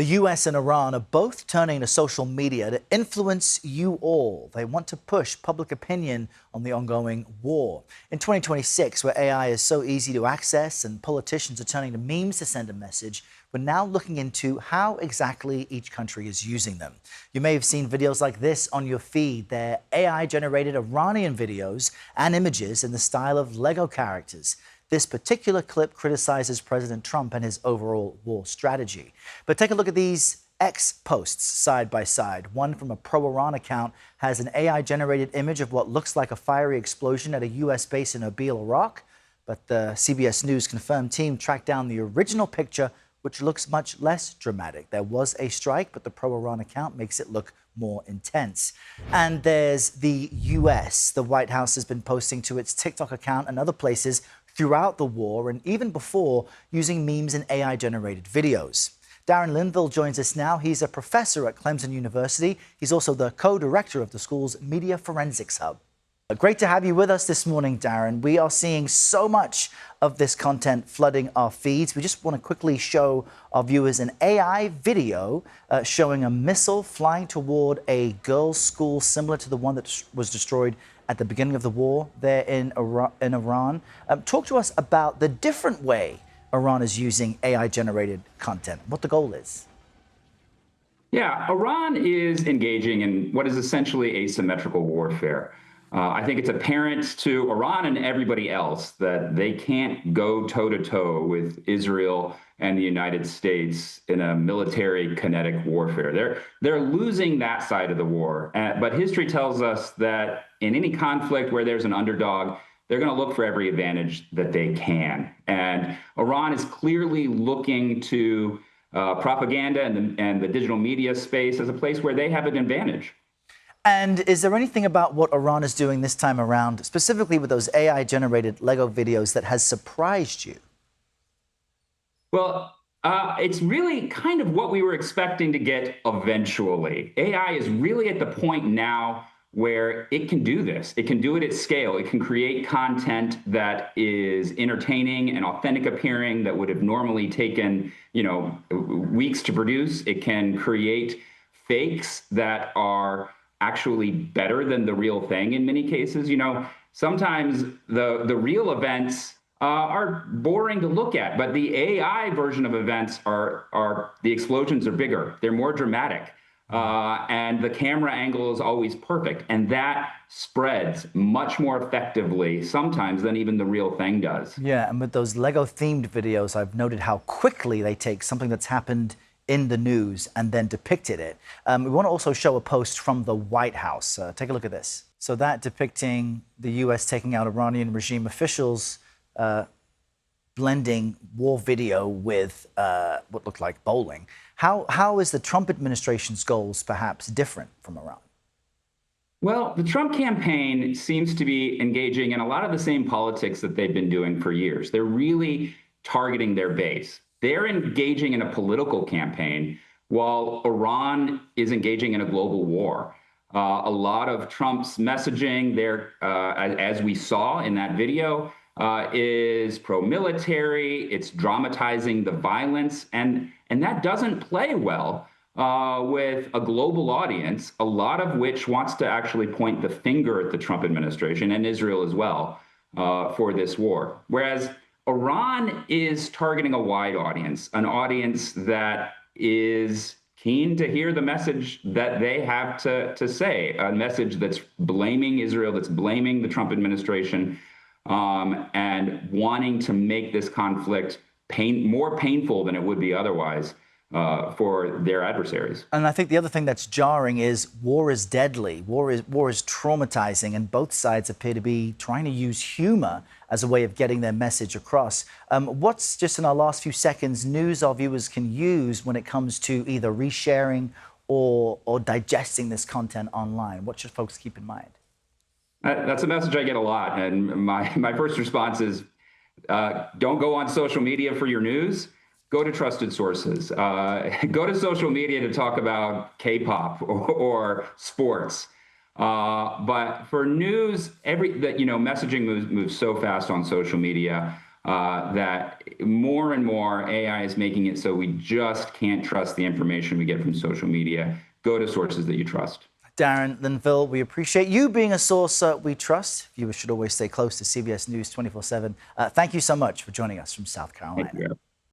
The US and Iran are both turning to social media to influence you all. They want to push public opinion on the ongoing war. In 2026, where AI is so easy to access and politicians are turning to memes to send a message, we're now looking into how exactly each country is using them. You may have seen videos like this on your feed. They're AI-generated Iranian videos and images in the style of Lego characters. This particular clip criticizes President Trump and his overall war strategy. But take a look at these X posts side by side. One from a pro-Iran account has an AI-generated image of what looks like a fiery explosion at a U.S. base in Erbil, Iraq. But the CBS News confirmed team tracked down the original picture, which looks much less dramatic. There was a strike, but the pro-Iran account makes it look more intense. And there's the U.S. The White House has been posting to its TikTok account and other places throughout the war and even before, using memes and AI-generated videos. Darren Linville joins us now. He's a professor at Clemson University. He's also the co-director of the school's Media Forensics Hub. Great to have you with us this morning, Darren. We are seeing so much of this content flooding our feeds. We just want to quickly show our viewers an AI video showing a missile flying toward a girls' school similar to the one that was destroyed at the beginning of the war there in Iran. Talk to us about the different way Iran is using AI-generated content, what the goal is. Yeah, Iran is engaging in what is essentially asymmetrical warfare. I think it's apparent to Iran and everybody else that they can't go toe-to-toe with Israel and the United States in a military kinetic warfare. They're losing that side of the war. But history tells us that in any conflict where there's an underdog, they're going to look for every advantage that they can. And Iran is clearly looking to propaganda and the digital media space as a place where they have an advantage. And is there anything about what Iran is doing this time around, specifically with those AI-generated Lego videos, that has surprised you? Well, it's really kind of what we were expecting to get eventually. AI is really at the point now where it can do this. It can do it at scale. It can create content that is entertaining and authentic appearing that would have normally taken, weeks to produce. It can create fakes that are actually better than the real thing in many cases. Sometimes the real events are boring to look at, but the AI version of events are the explosions are bigger, they're more dramatic, and the camera angle is always perfect, and that spreads much more effectively sometimes than even the real thing does. Yeah, and with those Lego-themed videos, I've noted how quickly they take something that's happened in the news and then depicted it. We want to also show a post from the White House. Take a look at this. So that depicting the U.S. taking out Iranian regime officials, blending war video with what looked like bowling. How is the Trump administration's goals perhaps different from Iran? Well, the Trump campaign seems to be engaging in a lot of the same politics that they've been doing for years. They're really targeting their base. They're engaging in a political campaign while Iran is engaging in a global war. A lot of Trump's messaging there, as we saw in that video, is pro-military. It's dramatizing the violence, and that doesn't play well with a global audience, a lot of which wants to actually point the finger at the Trump administration and Israel as well for this war. Whereas Iran is targeting a wide audience, an audience that is keen to hear the message that they have to say, a message that's blaming Israel, that's blaming the Trump administration, and wanting to make this conflict more painful than it would be otherwise for their adversaries. And I think the other thing that's jarring is war is deadly, war is traumatizing, and both sides appear to be trying to use humor as a way of getting their message across. What's, just in our last few seconds, news our viewers can use when it comes to either resharing or digesting this content online? What should folks keep in mind? That's a message I get a lot, and my first response is, don't go on social media for your news. Go to trusted sources. Go to social media to talk about K-pop or sports. But for news, messaging moves so fast on social media. that more and more AI is making it so we just can't trust the information we get from social media. Go to sources that you trust. Darren Linville, we appreciate you being a source we trust. Viewers should always stay close to CBS News 24/7. Thank you so much for joining us from South Carolina. Thank you.